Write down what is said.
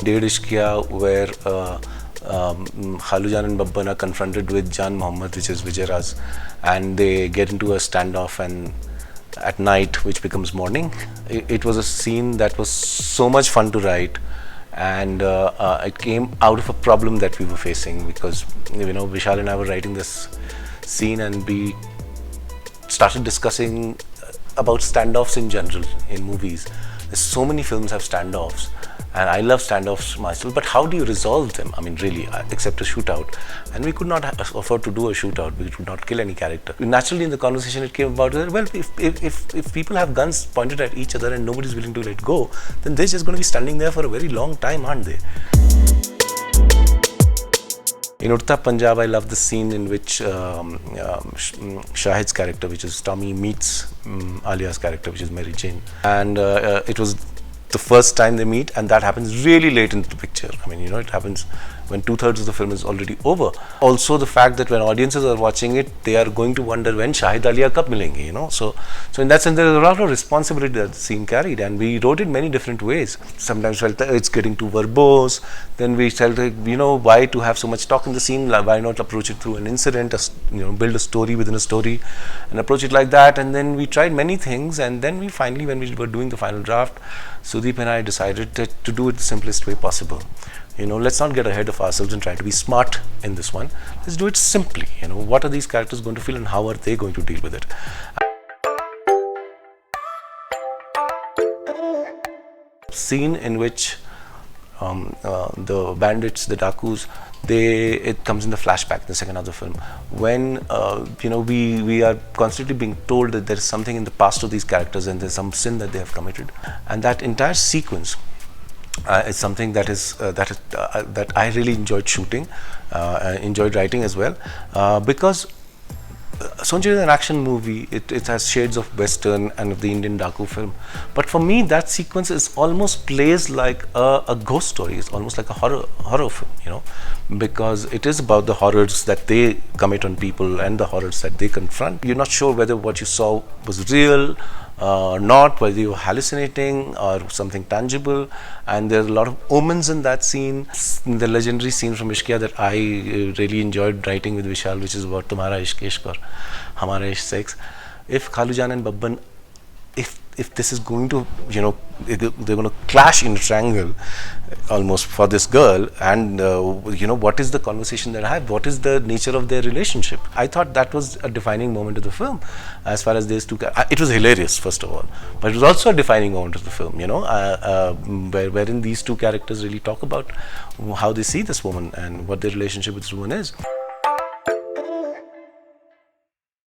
Ded Ishq Kiya, where Khalujan and Babban are confronted with Jan Mohammed, which is Vijay Raj, and they get into a standoff and at night, which becomes morning. It was a scene that was so much fun to write, and it came out of a problem that we were facing, because Vishal and I were writing this scene and we started discussing about standoffs in general in movies. There's so many films have standoffs, and I love standoffs myself, but how do you resolve them? I mean, really, except a shootout. And we could not afford to do a shootout. We could not kill any character. Naturally, in the conversation, it came about, well, if people have guns pointed at each other and nobody's willing to let go, then they're just going to be standing there for a very long time, aren't they? In Udta Punjab, I love the scene in which Shahid's character, which is Tommy, meets Alia's character, which is Mary Jane. And it was the first time they meet, and that happens really late into the picture. I mean, it happens when 2/3 of the film is already over. Also, the fact that when audiences are watching it, they are going to wonder when Shahid Alia kab milenge, So in that sense, there is a lot of responsibility that the scene carried, and we wrote it many different ways. Sometimes felt that it's getting too verbose. Then we felt like, why to have so much talk in the scene? Why not approach it through an incident? Build a story within a story, and approach it like that. And then we tried many things, and then we finally, when we were doing the final draft, Sudeep and I decided to do it the simplest way possible. Let's not get ahead of ourselves and try to be smart in this one. Let's do it simply. What are these characters going to feel, and how are they going to deal with it? Scene in which the bandits, the Dakus, it comes in the flashback, the second half of the film, when we are constantly being told that there is something in the past of these characters and there's some sin that they have committed, and that entire sequence is something that I really enjoyed shooting, enjoyed writing as well, because Sonchiriya is an action movie. It has shades of Western and of the Indian Daku film. But for me, that sequence is almost plays like a ghost story. It's almost like a horror film, because it is about the horrors that they commit on people and the horrors that they confront. You're not sure whether what you saw was real or not, whether you were hallucinating or something tangible. And there's a lot of omens in that scene. The legendary scene from Ishq Kiya that I really enjoyed writing with Vishal, which is about Tumhara Ishq Ishq aur Hamara Ishq Sex. If Khalujan and Babban, if this is going to, they're going to clash in a triangle almost for this girl, and what is the conversation they have? What is the nature of their relationship? I thought that was a defining moment of the film, as far as these two. It was hilarious, first of all, but it was also a defining moment of the film. Wherein these two characters really talk about how they see this woman and what their relationship with this woman is.